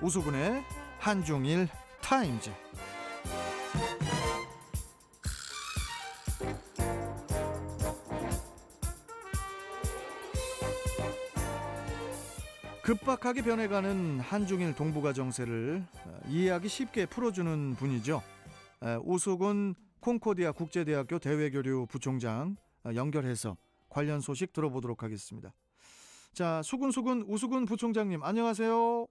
오수근의 한중일 타임즈. 급박하게 변해가는 한중일 동북아 정세를 이해하기 쉽게 풀어주는 분이죠. 오수근 콩코디아 국제대학교 대외교류 부총장 연결해서 관련 소식 들어보도록 하겠습니다. 자, 오수근 부총장님 안녕하세요.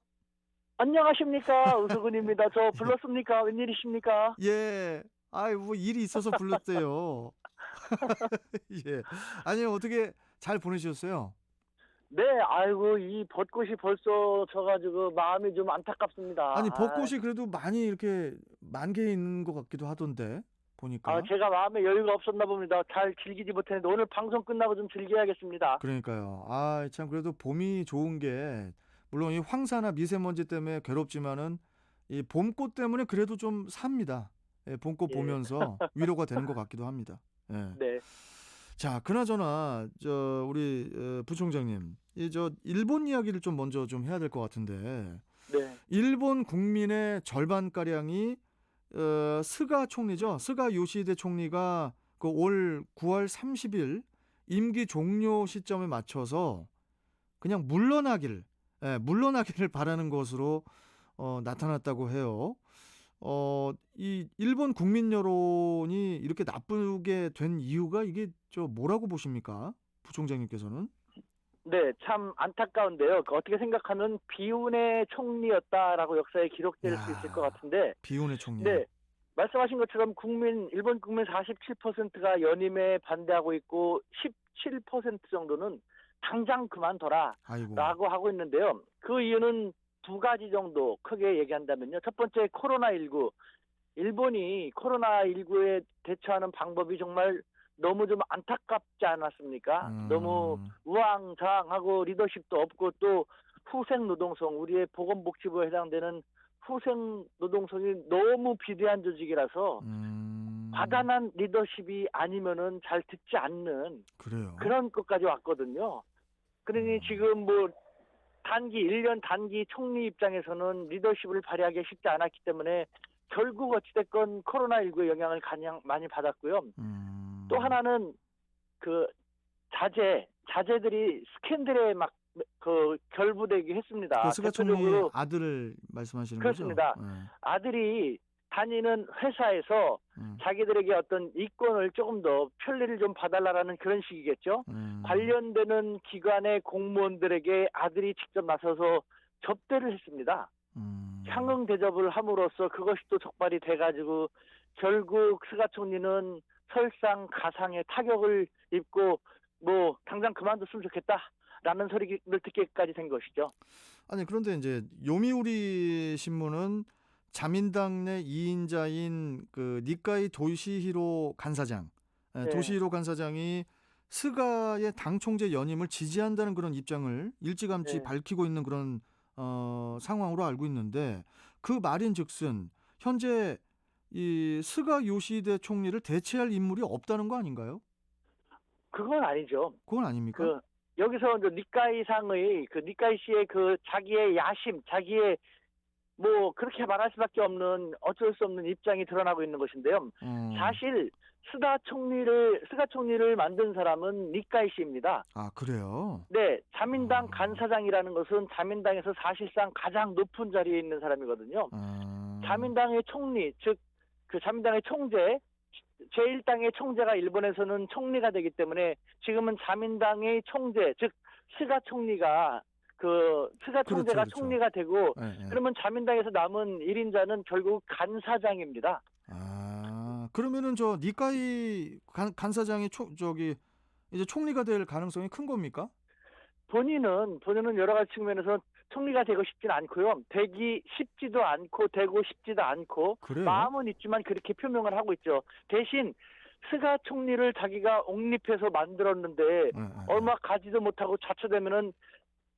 안녕하십니까. 우수근입니다. 저 불렀습니까? 웬일이십니까? 예, 뭐 일이 있어서 불렀대요. 예, 아니 어떻게 잘 보내셨어요? 네, 아이고, 이 벚꽃이 벌써 져가지고 마음이 좀 안타깝습니다. 아니 벚꽃이 그래도 많이 이렇게 만개에 있는 것 같기도 하던데 보니까. 제가 마음에 여유가 없었나 봅니다. 잘 즐기지 못했는데 오늘 방송 끝나고 좀 즐겨야겠습니다. 그러니까요. 참 그래도 봄이 좋은 게 물론 이 황사나 미세먼지 때문에 괴롭지만은 이 봄꽃 때문에 그래도 좀 삽니다. 예, 봄꽃 예. 보면서 위로가 되는 것 같기도 합니다. 예. 네, 자, 그나저나 우리 부총장님, 일본 이야기를 좀 먼저 좀 해야 될 것 같은데 네, 일본 국민의 절반 가량이 스가 총리죠. 스가 요시히데 총리가 그 올 9월 30일 임기 종료 시점에 맞춰서 그냥 물러나기를 바라는 것으로 나타났다고 해요. 이 일본 국민 여론이 이렇게 나쁘게 된 이유가 이게 뭐라고 보십니까? 부총장님께서는? 네, 참 안타까운데요. 어떻게 생각하면 비운의 총리였다라고 역사에 기록될 수 있을 것 같은데, 비운의 총리. 네, 말씀하신 것처럼 일본 국민 47%가 연임에 반대하고 있고 17% 정도는 당장 그만둬라 아이고. 라고 하고 있는데요. 그 이유는 두 가지 정도 크게 얘기한다면요. 첫 번째, 코로나19. 일본이 코로나19에 대처하는 방법이 정말 너무 좀 안타깝지 않았습니까? 너무 우왕좌왕하고 리더십도 없고 또 후생 노동성, 우리의 보건복지부에 해당되는 후생 노동성이 너무 비대한 조직이라서 과단한 리더십이 아니면은 잘 듣지 않는 그래요. 그런 것까지 왔거든요. 그러니 지금 1년 단기 총리 입장에서는 리더십을 발휘하기 쉽지 않았기 때문에 결국 어찌됐건 코로나19의 영향을 가장 많이 받았고요. 또 하나는 그 자제들이 스캔들에 막 결부되게 했습니다. 그 스가 총리의 아들을 말씀하시는 그렇습니다. 거죠? 네. 아들이 다니는 회사에서 자기들에게 어떤 이권을 조금 더 편리를 좀 봐달라는 그런 식이겠죠. 관련되는 기관의 공무원들에게 아들이 직접 나서서 접대를 했습니다. 상응 대접을 함으로써 그것이 또 적발이 돼가지고 결국 스가 총리는 설상가상의 타격을 입고 당장 그만뒀으면 좋겠다라는 소리를 듣기까지 된 것이죠. 아니 그런데 이제 요미우리 신문은 자민당 내 2인자인 그 니카이 도시히로 간사장, 네. 도시히로 간사장이 스가의 당 총재 연임을 지지한다는 그런 입장을 일찌감치 네. 밝히고 있는 그런 상황으로 알고 있는데 그 말인즉슨 현재 이 스가 요시히데 총리를 대체할 인물이 없다는 거 아닌가요? 그건 아니죠. 그건 아닙니까? 여기서 니카이 상의 니카이 씨의 자기의 야심, 자기의 그렇게 말할 수밖에 없는 어쩔 수 없는 입장이 드러나고 있는 것인데요. 사실 스가 총리를 만든 사람은 니카이 씨입니다. 아, 그래요? 네, 자민당 간사장이라는 것은 자민당에서 사실상 가장 높은 자리에 있는 사람이거든요. 자민당의 총리, 즉 자민당의 총재, 제1당의 총재가 일본에서는 총리가 되기 때문에 지금은 자민당의 총재, 즉 스가 총리가 스가 총재가 그렇죠. 총리가 되고 네. 그러면 자민당에서 남은 1인자는 결국 간사장입니다. 그러면은 니카이 간사장이 이제 총리가 될 가능성이 큰 겁니까? 본인은 여러 가지 측면에서 총리가 되고 싶진 않고요. 되기 쉽지도 않고 되고 싶지도 않고 그래요? 마음은 있지만 그렇게 표명을 하고 있죠. 대신 스가 총리를 자기가 옹립해서 만들었는데 얼마 가지도 못하고 자초되면은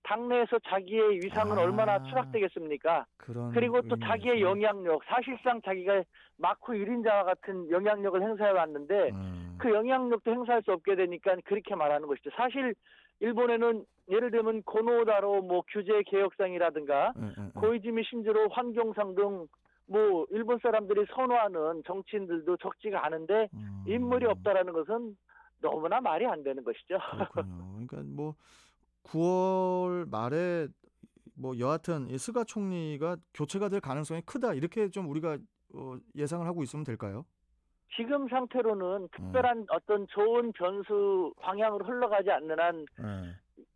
당내에서 자기의 위상은 얼마나 추락되겠습니까? 그리고 또 자기의 영향력, 사실상 자기가 마쿠 1인자와 같은 영향력을 행사해 왔는데 그 영향력도 행사할 수 없게 되니까 그렇게 말하는 것이죠. 사실 일본에는 예를 들면 고노다로 뭐 규제 개혁상이라든가 고이즈미 신조로 환경상 등 뭐 일본 사람들이 선호하는 정치인들도 적지가 않은데 인물이 없다라는 것은 너무나 말이 안 되는 것이죠. 그렇군요. 그러니까 뭐 9월 말에 뭐 여하튼 이 스가 총리가 교체가 될 가능성이 크다 이렇게 좀 우리가 예상을 하고 있으면 될까요? 지금 상태로는 특별한 어떤 좋은 변수 방향으로 흘러가지 않는 한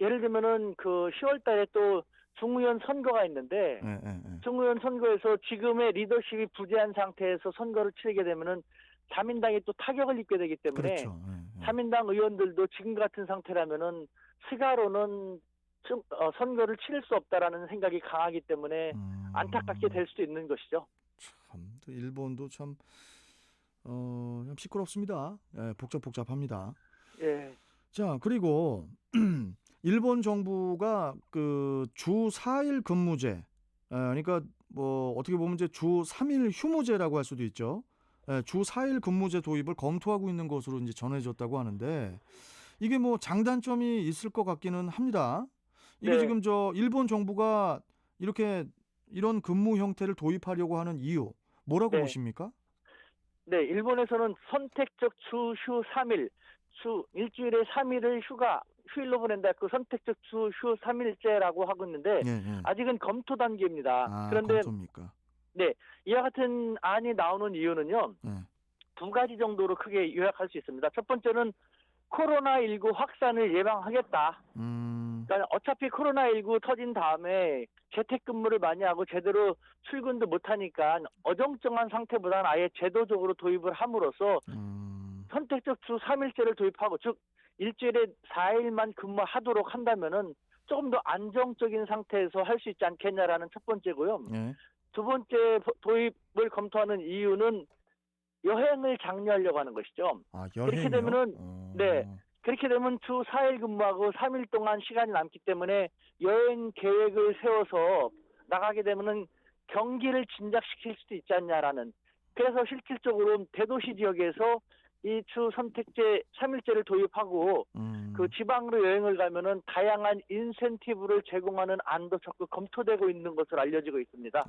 예를 들면은 그 10월 달에 또 중의원 선거가 있는데 중의원 선거에서 지금의 리더십이 부재한 상태에서 선거를 치르게 되면은 자민당이 또 타격을 입게 되기 때문에 그렇죠. 자민당 의원들도 지금 같은 상태라면은 스가로는 선거를 치를 수 없다라는 생각이 강하기 때문에 안타깝게 될 수도 있는 것이죠. 참, 또 일본도 참 참 시끄럽습니다. 예, 복잡합니다. 예. 자, 그리고 일본 정부가 그 주 4일 근무제, 그러니까 뭐 어떻게 보면 이제 주 3일 휴무제라고 할 수도 있죠. 주 4일 근무제 도입을 검토하고 있는 것으로 이제 전해졌다고 하는데 이게 뭐 장단점이 있을 것 같기는 합니다. 이게 네. 지금 저 일본 정부가 이렇게 이런 근무 형태를 도입하려고 하는 이유 뭐라고 네. 보십니까? 네, 일본에서는 선택적 주 휴 3일, 일주일에 3일을 휴일로 보낸다. 그 선택적 주 휴 3일제라고 하고 있는데 아직은 검토 단계입니다. 그런데 검토입니까? 네, 이와 같은 안이 나오는 이유는요. 두 가지 정도로 크게 요약할 수 있습니다. 첫 번째는 코로나19 확산을 예방하겠다. 그러니까 어차피 코로나19 터진 다음에 재택근무를 많이 하고 제대로 출근도 못하니까 어정쩡한 상태보다는 아예 제도적으로 도입을 함으로써 선택적 주 3일제를 도입하고 즉 일주일에 4일만 근무하도록 한다면은 조금 더 안정적인 상태에서 할 수 있지 않겠냐라는 첫 번째고요. 두 번째 도입을 검토하는 이유는 여행을 장려하려고 하는 것이죠. 여행이요? 그렇게 되면은 그렇게 되면 주 4일 근무하고 3일 동안 시간이 남기 때문에 여행 계획을 세워서 나가게 되면은 경기를 진작시킬 수도 있지 않냐라는. 그래서 실질적으로 대도시 지역에서 이 주 선택제 3일제를 도입하고 그 지방으로 여행을 가면은 다양한 인센티브를 제공하는 안도 적극 검토되고 있는 것으로 알려지고 있습니다.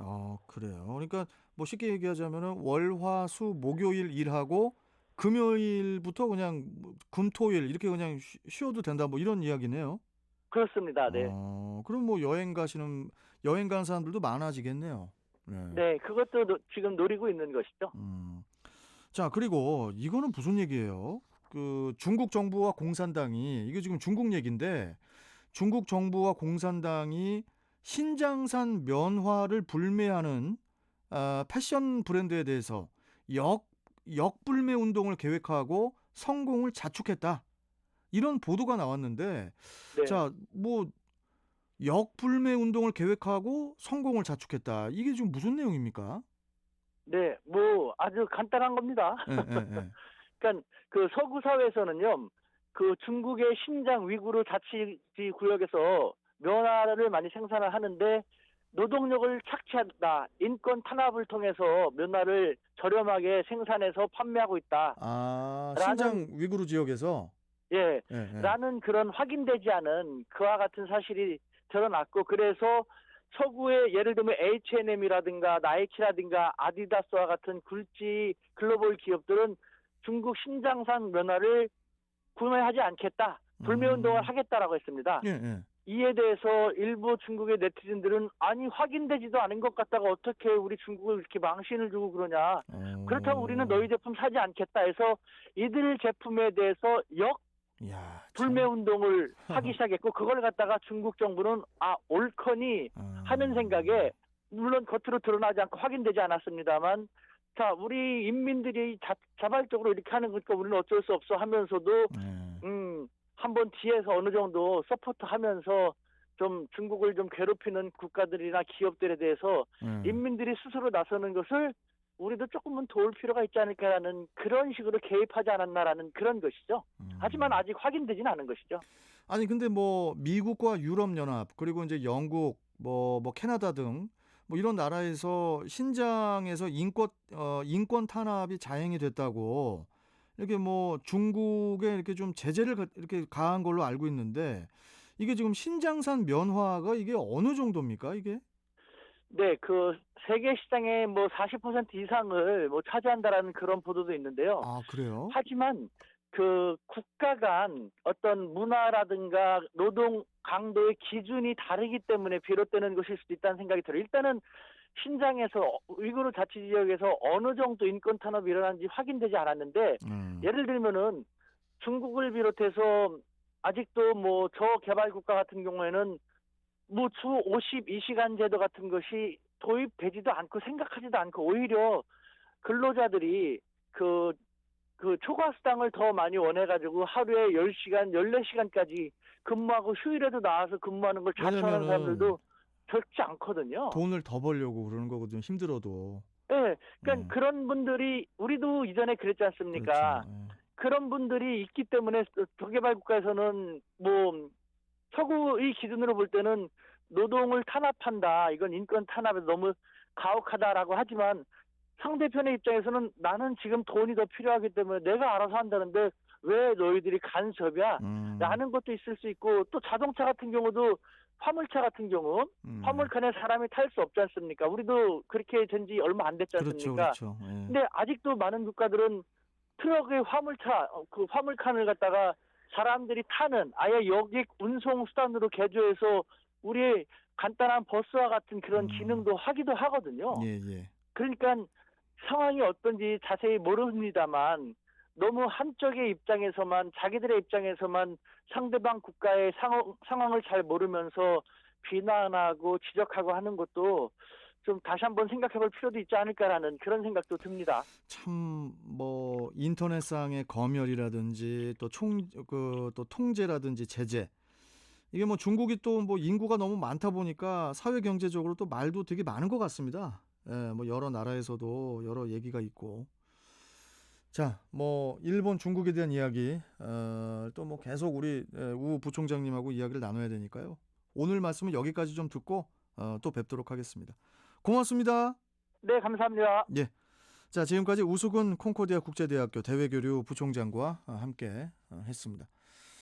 그래요. 그러니까 뭐 쉽게 얘기하자면은 월, 화, 수, 목요일 일하고 금요일부터 그냥 금토일 이렇게 그냥 쉬어도 된다 뭐 이런 이야기네요. 그렇습니다. 네. 그럼 뭐 여행 가는 사람들도 많아지겠네요. 네, 그것도 지금 노리고 있는 것이죠. 자, 그리고 이거는 무슨 얘기예요? 그 중국 정부와 공산당이 이게 지금 중국 얘기인데 중국 정부와 공산당이 신장산 면화를 불매하는 패션 브랜드에 대해서 역불매 운동을 계획하고 성공을 자축했다. 이런 보도가 나왔는데 네. 자, 뭐 역불매 운동을 계획하고 성공을 자축했다. 이게 지금 무슨 내용입니까? 네, 뭐 아주 간단한 겁니다. 그러니까 그 서구 사회에서는요, 그 중국의 신장 위구르 자치지 구역에서 면화를 많이 생산을 하는데 노동력을 착취한다, 인권 탄압을 통해서 면화를 저렴하게 생산해서 판매하고 있다. 신장 위구르 지역에서 라는 그런 확인되지 않은 그와 같은 사실이 드러났고 그래서 서구의 예를 들면 H&M이라든가 나이키라든가 아디다스와 같은 굴지 글로벌 기업들은 중국 신장산 면화를 구매하지 않겠다. 불매운동을 하겠다라고 했습니다. 이에 대해서 일부 중국의 네티즌들은 아니 확인되지도 않은 것 같다가 어떻게 우리 중국을 이렇게 망신을 주고 그러냐. 그렇다고 우리는 너희 제품 사지 않겠다 해서 이들 제품에 대해서 불매운동을 하기 시작했고 그걸 갖다가 중국 정부는 옳거니 하는 생각에 물론 겉으로 드러나지 않고 확인되지 않았습니다만 자 우리 인민들이 자발적으로 이렇게 하는 거니까 우리는 어쩔 수 없어 하면서도 한번 뒤에서 어느 정도 서포트하면서 좀 중국을 좀 괴롭히는 국가들이나 기업들에 대해서 인민들이 스스로 나서는 것을 우리도 조금은 도울 필요가 있지 않을까라는 그런 식으로 개입하지 않았나라는 그런 것이죠. 하지만 아직 확인되지는 않은 것이죠. 아니 근데 뭐 미국과 유럽연합 그리고 이제 영국 뭐 캐나다 등 뭐 이런 나라에서 신장에서 인권 탄압이 자행이 됐다고 이렇게 뭐 중국에 이렇게 좀 제재를 이렇게 가한 걸로 알고 있는데 이게 지금 신장산 면화가 이게 어느 정도입니까, 이게? 네, 그 세계 시장의 뭐 40% 이상을 뭐 차지한다라는 그런 보도도 있는데요. 아, 그래요? 하지만 그 국가 간 어떤 문화라든가 노동 강도의 기준이 다르기 때문에 비롯되는 것일 수도 있다는 생각이 들어요. 일단은 신장에서 우이구르 자치지역에서 어느 정도 인권 탄압이 일어나는지 확인되지 않았는데, 음. 예를 들면은 중국을 비롯해서 아직도 뭐 저개발 국가 같은 경우에는 뭐 주 52시간 제도 같은 것이 도입되지도 않고 생각하지도 않고, 오히려 근로자들이 초과 수당을 더 많이 원해가지고 하루에 10시간, 14시간까지 근무하고 휴일에도 나와서 근무하는 걸 자처하는 왜냐면은 사람들도 적지 않거든요. 돈을 더 벌려고 그러는 거거든요, 힘들어도. 예, 그러니까 예. 그런 분들이, 우리도 이전에 그랬지 그렇죠. 않습니까? 예. 그런 분들이 있기 때문에 저개발 국가에서는 뭐 서구의 기준으로 볼 때는 노동을 탄압한다, 이건 인권 탄압에 너무 가혹하다라고 하지만, 상대편의 입장에서는 나는 지금 돈이 더 필요하기 때문에 내가 알아서 한다는데 왜 너희들이 간섭이야? 음. 라는 것도 있을 수 있고, 또 자동차 같은 경우도, 화물차 같은 경우 음. 화물칸에 사람이 탈 수 없지 않습니까? 우리도 그렇게 된 지 얼마 안 됐지 그렇죠, 않습니까? 그렇죠. 예. 근데 아직도 많은 국가들은 트럭의 화물차, 그 화물칸을 갖다가 사람들이 타는 아예 여객 운송 수단으로 개조해서 우리의 간단한 버스와 같은 그런 음. 기능도 하기도 하거든요. 예예. 그러니까 상황이 어떤지 자세히 모릅니다만, 너무 한쪽의 입장에서만, 자기들의 입장에서만 상대방 국가의 상황을 잘 모르면서 비난하고 지적하고 하는 것도 좀 다시 한번 생각해 볼 필요도 있지 않을까라는 그런 생각도 듭니다. 참 뭐 인터넷상의 검열이라든지 또 또 통제라든지 제재, 이게 뭐 중국이 또 뭐 인구가 너무 많다 보니까 사회 경제적으로 또 말도 되게 많은 것 같습니다. 예, 뭐 여러 나라에서도 여러 얘기가 있고. 자, 뭐 일본, 중국에 대한 이야기 또 뭐 계속 우리 우 부총장님하고 이야기를 나눠야 되니까요. 오늘 말씀은 여기까지 좀 듣고 또 뵙도록 하겠습니다. 고맙습니다. 네, 감사합니다. 예. 자, 지금까지 우수근 콩코디아 국제대학교 대외교류 부총장과 함께 했습니다.